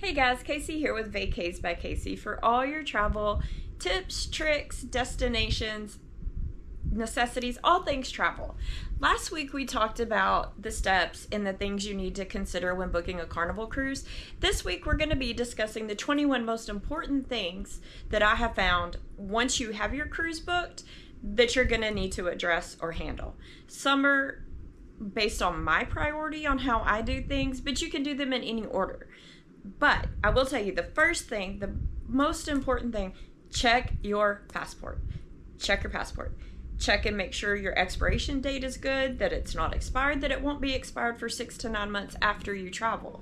Hey guys, Casey here with Vacays by Casey for all your travel tips, tricks, destinations, necessities, all things travel. Last week we talked about the steps and the things you need to consider when booking a Carnival cruise. This week we're going to be discussing the 21 most important things that I have found once you have your cruise booked that you're going to need to address or handle. Some are based on my priority on how I do things, but you can do them in any order. But I will tell you the first thing, the most important thing, check your passport. Check your passport. Check and make sure your expiration date is good, that it's not expired, that it won't be expired for 6 to 9 months after you travel.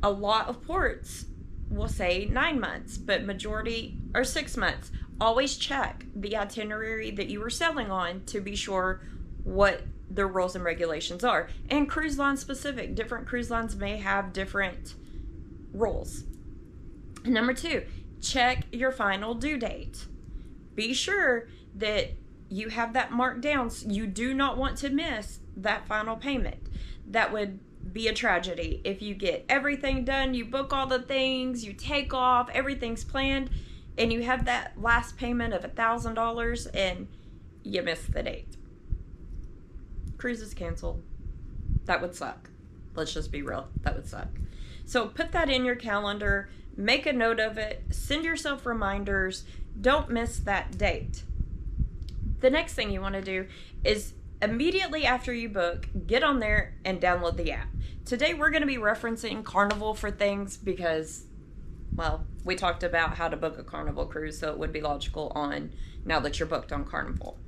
A lot of ports will say 9 months, but majority are 6 months. Always check the itinerary that you are sailing on to be sure what the rules and regulations are. And cruise line specific, different cruise lines may have different rules. Number 2, check your final due date. Be sure that you have that marked down. You do not want to miss that final payment. That would be a tragedy if you get everything done, you book all the things, you take off, everything's planned, and you have that last payment of $1,000 and you miss the date. Cruise is canceled. That would suck. Let's just be real. That would suck. So put that in your calendar, make a note of it, send yourself reminders, don't miss that date. The next thing you want to do is immediately after you book, get on there and download the app. Today we're going to be referencing Carnival for things because, well, we talked about how to book a Carnival cruise, so it would be logical on now that you're booked on Carnival.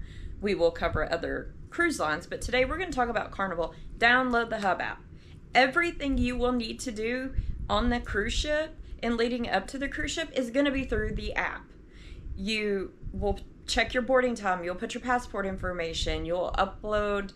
We will cover other cruise lines, but today we're going to talk about Carnival. Download the Hub app. Everything you will need to do on the cruise ship and leading up to the cruise ship is going to be through the app. You will check your boarding time, you'll put your passport information, you'll upload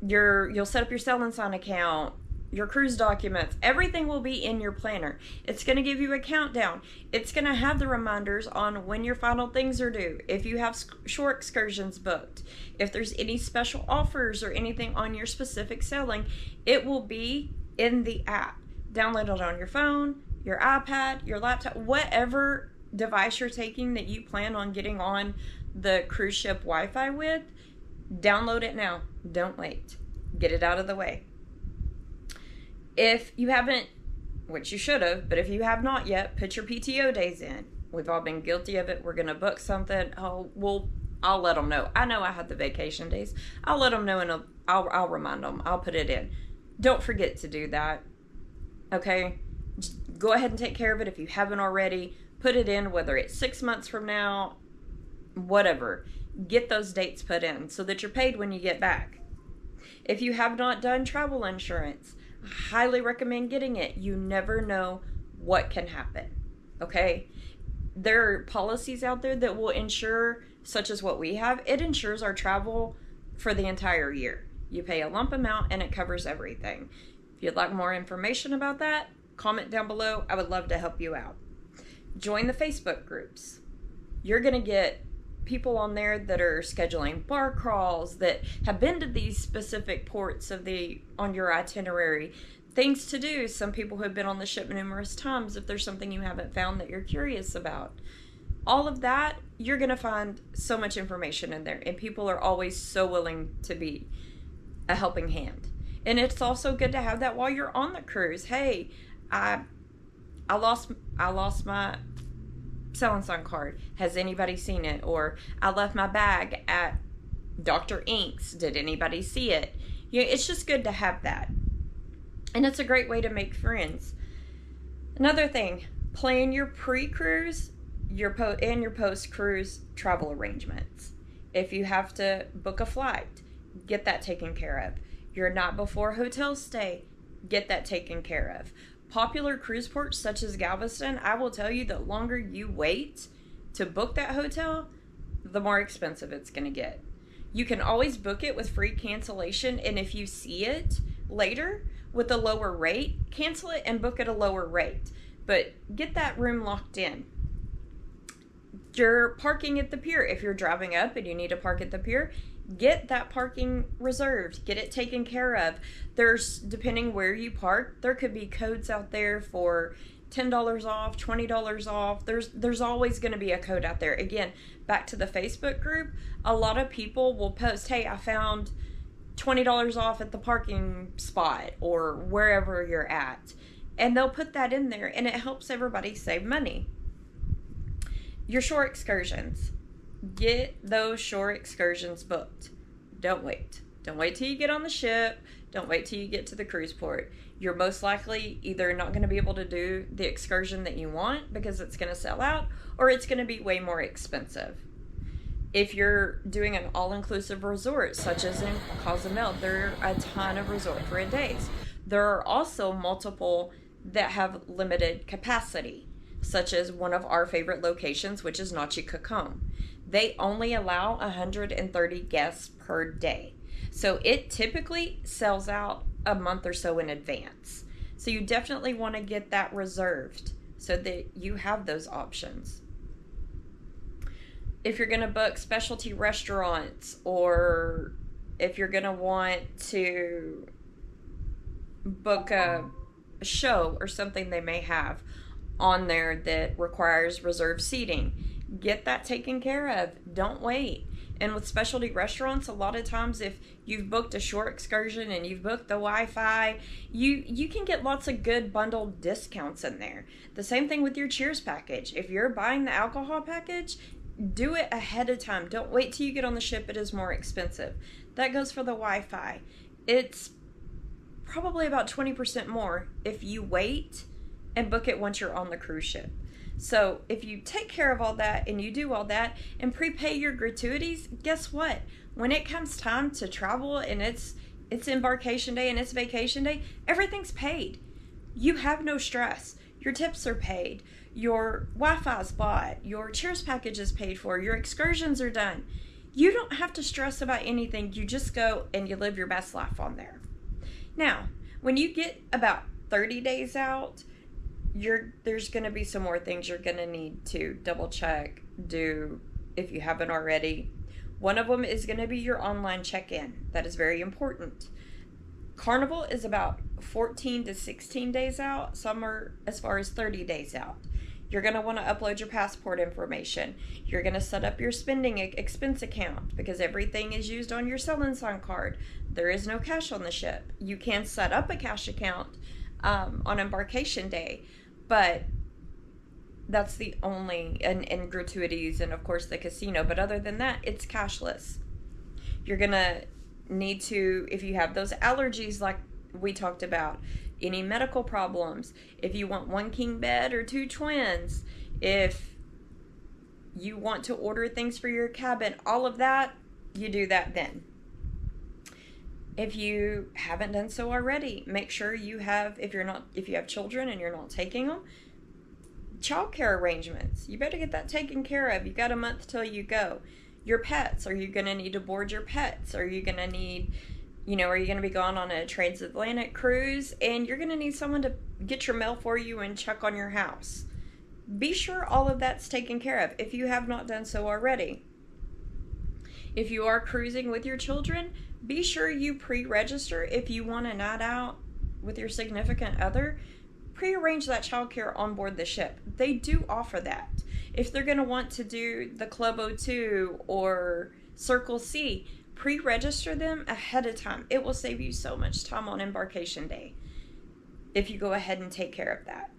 you'll set up your Sail and Sign account, your cruise documents, everything will be in your planner. It's going to give you a countdown. It's going to have the reminders on when your final things are due, if you have shore excursions booked, if there's any special offers or anything on your specific sailing, it will be in the app. Download it on your phone, your iPad, your laptop, whatever device you're taking that you plan on getting on the cruise ship Wi-Fi with. Download it now. Don't wait. Get it out of the way. If you haven't, which you should have, but if you have not yet, put your PTO days in. We've all been guilty of it. We're going to book something. Oh, well, I'll let them know. I know I had the vacation days. I'll let them know and I'll remind them. I'll put it in. Don't forget to do that. Okay? Just go ahead and take care of it if you haven't already. Put it in, whether it's 6 months from now, whatever. Get those dates put in so that you're paid when you get back. If you have not done travel insurance, I highly recommend getting it. You never know what can happen. Okay? There are policies out there that will insure, such as what we have. It insures our travel for the entire year. You pay a lump amount and it covers everything. If you'd like more information about that, comment down below. I would love to help you out. Join the Facebook groups. You're going to get people on there that are scheduling bar crawls, that have been to these specific ports on your itinerary, things to do. Some people who have been on the ship numerous times, if there's something you haven't found that you're curious about. All of that, you're going to find so much information in there, and people are always so willing to be a helping hand. And it's also good to have that while you're on the cruise. Hey, I lost my Sail and Sign card. Has anybody seen it? Or I left my bag at Dr. Ink's. Did anybody see it? It's just good to have that. And it's a great way to make friends. Another thing, plan your pre-cruise and your post-cruise travel arrangements. If you have to book a flight, get that taken care of. Your night before hotel stay, get that taken care of. Popular cruise ports such as Galveston, I will tell you, the longer you wait to book that hotel, the more expensive it's going to get. You can always book it with free cancellation, and if you see it later with a lower rate, cancel it and book at a lower rate. But get that room locked in. You're parking at the pier. If you're driving up and you need to park at the pier, Get that parking reserved. Get it taken care of. There's, depending where you park, there could be codes out there for $10 off, $20 off. There's always going to be a code out there. Again, back to the Facebook group, a lot of people will post, hey, I found $20 off at the parking spot or wherever you're at. And they'll put that in there, and it helps everybody save money. Your shore excursions. Get those shore excursions booked. Don't wait. Don't wait till you get on the ship. Don't wait till you get to the cruise port. You're most likely either not going to be able to do the excursion that you want because it's going to sell out, or it's going to be way more expensive. If you're doing an all-inclusive resort, such as in Cozumel, there are a ton of resort for days. There are also multiple that have limited capacity, such as one of our favorite locations, which is Noche Cacom. They only allow 130 guests per day. So it typically sells out a month or so in advance. So you definitely want to get that reserved so that you have those options. If you're going to book specialty restaurants, or if you're going to want to book a show or something they may have on there that requires reserved seating, get that taken care of. Don't wait. And with specialty restaurants, a lot of times if you've booked a short excursion and you've booked the Wi-Fi, you can get lots of good bundled discounts in there. The same thing with your Cheers package. If you're buying the alcohol package, do it ahead of time. Don't wait till you get on the ship. It is more expensive. That goes for the Wi-Fi. It's probably about 20% more if you wait and book it once you're on the cruise ship. So if you take care of all that and you do all that and prepay your gratuities, guess what? When it comes time to travel and it's embarkation day and it's vacation day, everything's paid. You have no stress. Your tips are paid. Your Wi-Fi is bought. Your Cheers package is paid for. Your excursions are done. You don't have to stress about anything. You just go and you live your best life on there. Now, when you get about 30 days out, there's going to be some more things you're going to need to double check, do if you haven't already. One of them is going to be your online check-in. That is very important. Carnival is about 14 to 16 days out. Some are as far as 30 days out. You're going to want to upload your passport information. You're going to set up your spending expense account because everything is used on your Sell and Sign card. There is no cash on the ship. You can set up a cash account on embarkation day, but that's the only, and gratuities and of course the casino, but other than that, it's cashless. You're gonna need to, if you have those allergies like we talked about, any medical problems, if you want one king bed or two twins, if you want to order things for your cabin, all of that, you do that then. If you haven't done so already, make sure you have, if you have children and you're not taking them, childcare arrangements. You better get that taken care of. You got a month till you go. Your pets, are you going to need to board your pets? Are you going to need, are you going to be going on a transatlantic cruise and you're going to need someone to get your mail for you and check on your house? Be sure all of that's taken care of if you have not done so already. If you are cruising with your children, be sure you pre-register. If you want a night out with your significant other, pre-arrange that childcare on board the ship. They do offer that. If they're going to want to do the Club O2 or Circle C, pre-register them ahead of time. It will save you so much time on embarkation day if you go ahead and take care of that.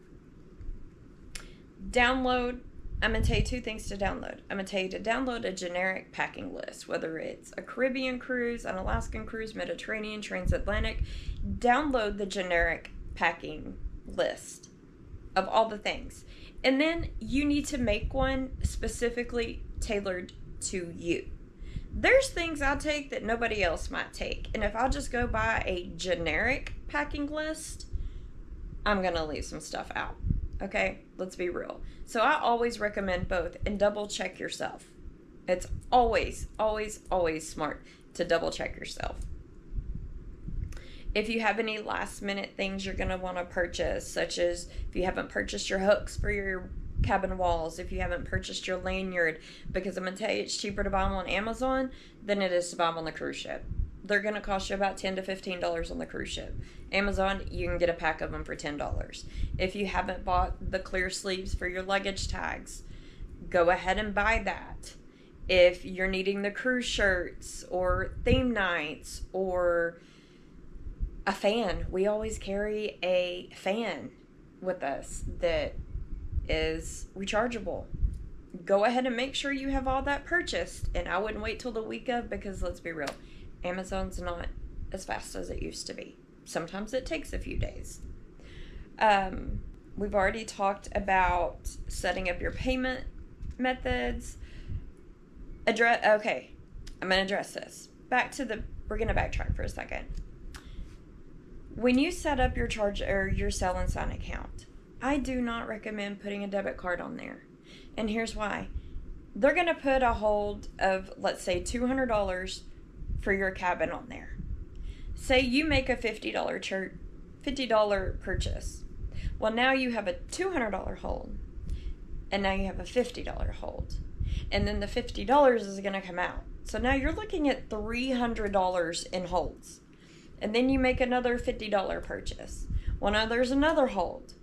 Download. I'm going to tell you two things to download. I'm going to tell you to download a generic packing list, whether it's a Caribbean cruise, an Alaskan cruise, Mediterranean, transatlantic. Download the generic packing list of all the things. And then you need to make one specifically tailored to you. There's things I take that nobody else might take. And if I just go by a generic packing list, I'm going to leave some stuff out. Okay, let's be real. So I always recommend both and double check yourself. It's always, always, always smart to double check yourself. If you have any last minute things you're going to want to purchase, such as if you haven't purchased your hooks for your cabin walls, if you haven't purchased your lanyard, because I'm going to tell you, it's cheaper to buy them on Amazon than it is to buy them on the cruise ship. They're going to cost you about $10 to $15 on the cruise ship. Amazon, you can get a pack of them for $10. If you haven't bought the clear sleeves for your luggage tags, go ahead and buy that. If you're needing the cruise shirts or theme nights or a fan, we always carry a fan with us that is rechargeable. Go ahead and make sure you have all that purchased, and I wouldn't wait till the week of, because let's be real, Amazon's not as fast as it used to be. Sometimes it takes a few days. We've already talked about setting up your payment methods. Okay, I'm going to address this. We're going to backtrack for a second. When you set up your your Sell and Sign account, I do not recommend putting a debit card on there. And here's why. They're going to put a hold of, let's say, $200 for your cabin on there. Say you make a $50 purchase. Well, now you have a $200 hold, and now you have a $50 hold. And then the $50 is going to come out. So now you're looking at $300 in holds. And then you make another $50 purchase. Well, now there's another hold.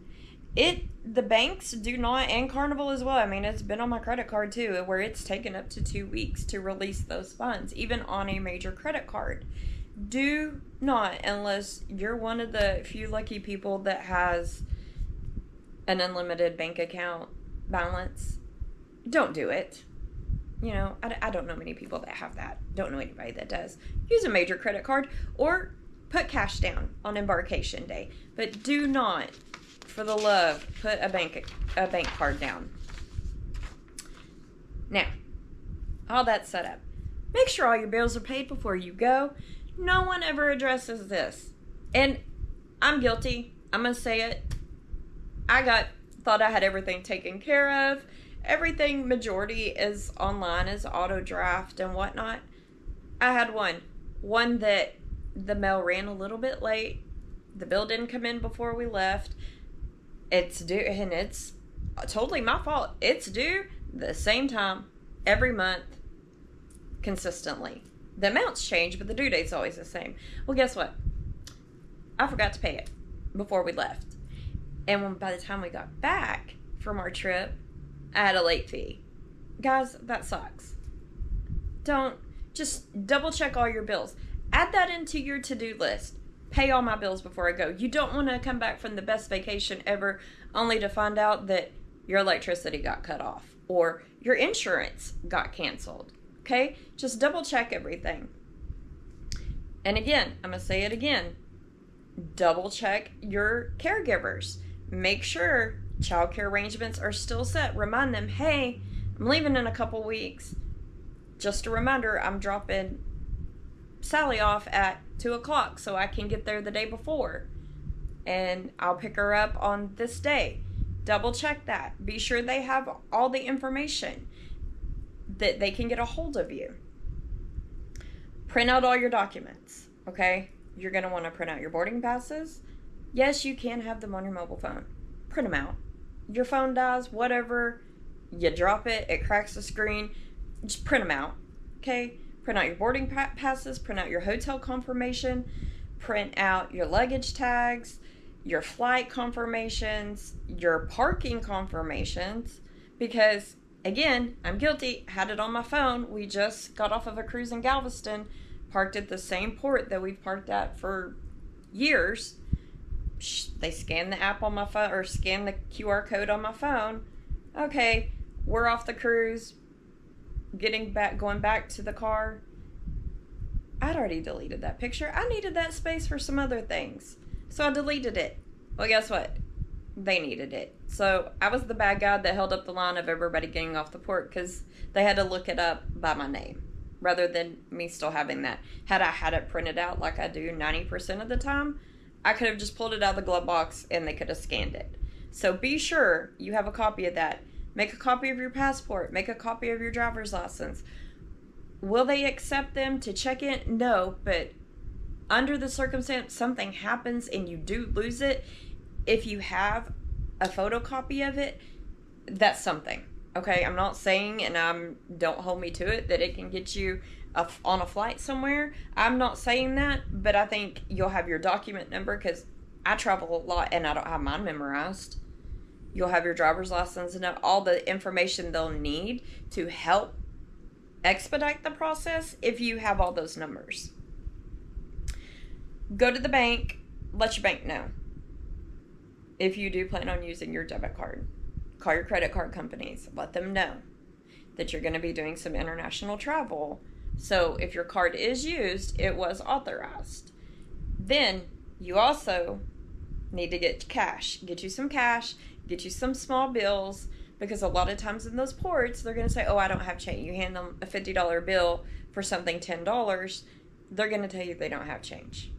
The banks do not, and Carnival as well. I mean, it's been on my credit card too, where it's taken up to 2 weeks to release those funds, even on a major credit card. Do not, unless you're one of the few lucky people that has an unlimited bank account balance, don't do it. You know, I don't know many people that have that. Don't know anybody that does. Use a major credit card or put cash down on embarkation day. But do not, for the love, put a bank card down. Now, all that's set up. Make sure all your bills are paid before you go. No one ever addresses this. And I'm guilty. I'm going to say it. Thought I had everything taken care of. Everything, majority is online, is auto draft and whatnot. I had one that the mail ran a little bit late. The bill didn't come in before we left. It's due, and it's totally my fault. It's due the same time every month consistently. The amounts change, but the due date's always the same. Well, guess what? I forgot to pay it before we left. And by the time we got back from our trip, I had a late fee. Guys, that sucks. Just double check all your bills. Add that into your to-do list. Pay all my bills before I go. You don't want to come back from the best vacation ever only to find out that your electricity got cut off or your insurance got canceled. Okay? Just double check everything. And again, I'm going to say it again. Double check your caregivers. Make sure childcare arrangements are still set. Remind them, hey, I'm leaving in a couple weeks. Just a reminder, I'm dropping Sally off at 2 o'clock so I can get there the day before. And I'll pick her up on this day. Double check that. Be sure they have all the information that they can get a hold of you. Print out all your documents, okay? You're going to want to print out your boarding passes. Yes, you can have them on your mobile phone. Print them out. Your phone dies, whatever, you drop it, it cracks the screen, just print them out, okay? Print out your boarding passes, print out your hotel confirmation, print out your luggage tags, your flight confirmations, your parking confirmations, because, again, I'm guilty, had it on my phone. We just got off of a cruise in Galveston, parked at the same port that we've parked at for years. They scan the app on my phone, or scan the QR code on my phone. Okay, we're off the cruise, going back to the car. I'd already deleted that picture. I needed that space for some other things, so I deleted it. Well, guess what? They needed it. So I was the bad guy that held up the line of everybody getting off the port because they had to look it up by my name rather than me still having that. Had I had it printed out like I do 90% of the time, I could have just pulled it out of the glove box and they could have scanned it. So be sure you have a copy of that. Make a copy of your passport. Make a copy of your driver's license. Will they accept them to check in? No, but under the circumstance something happens and you do lose it, if you have a photocopy of it, that's something. Okay, I'm not saying, and don't hold me to it, that it can get you on a flight somewhere. I'm not saying that, but I think you'll have your document number, because I travel a lot and I don't have mine memorized. You'll have your driver's license and all the information they'll need to help expedite the process if you have all those numbers. Go to the bank, let your bank know if you do plan on using your debit card. Call your credit card companies, let them know that you're going to be doing some international travel. So if your card is used, it was authorized. Then you also need to get cash. Get you some cash, get you some small bills, because a lot of times in those ports, they're going to say, oh, I don't have change. You hand them a $50 bill for something $10, they're going to tell you they don't have change.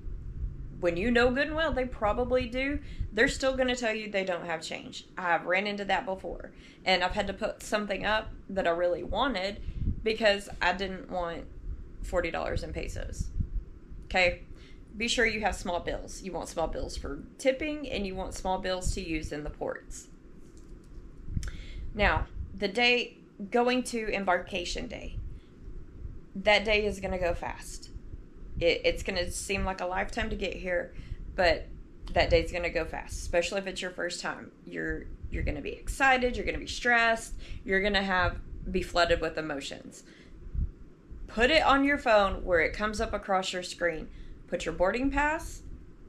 When you know good and well they probably do, they're still going to tell you they don't have change. I've ran into that before, and I've had to put something up that I really wanted because I didn't want $40 in pesos. Okay? Be sure you have small bills. You want small bills for tipping, and you want small bills to use in the ports. Now, the day going to embarkation day, that day is going to go fast. It's going to seem like a lifetime to get here, but that day's going to go fast, especially if it's your first time. You're going to be excited, you're going to be stressed, you're going to be flooded with emotions. Put it on your phone where it comes up across your screen. Put your boarding pass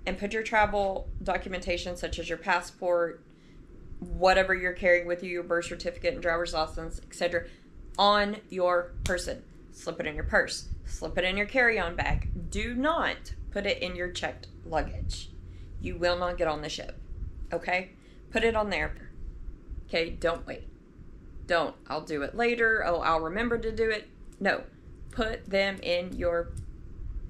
and put your travel documentation, such as your passport, whatever you're carrying with you, your birth certificate and driver's license, etc., on your person. Slip it in your purse. Slip it in your carry-on bag. Do not put it in your checked luggage. You will not get on the ship. Okay? Put it on there. Okay? Don't wait. Don't. I'll do it later. Oh, I'll remember to do it. No. Put them in your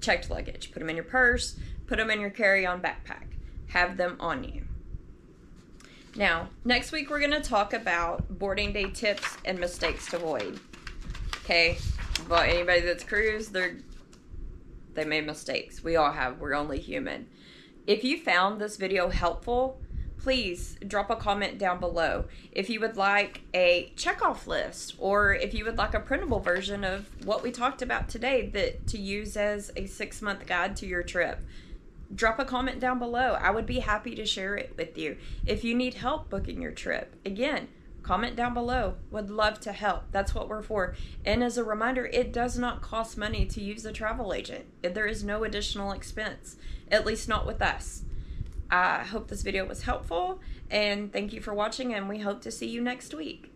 checked luggage. Put them in your purse. Put them in your carry-on backpack. Have them on you. Now, next week we're going to talk about boarding day tips and mistakes to avoid. Okay? But anybody that's cruised, they made mistakes. We all have. We're only human. If you found this video helpful, please drop a comment down below. If you would like a checkoff list, or if you would like a printable version of what we talked about today to use as a 6-month guide to your trip, drop a comment down below. I would be happy to share it with you. If you need help booking your trip, again, comment down below. Would love to help. That's what we're for. And as a reminder, it does not cost money to use a travel agent. There is no additional expense, at least not with us. I hope this video was helpful, and thank you for watching, and we hope to see you next week.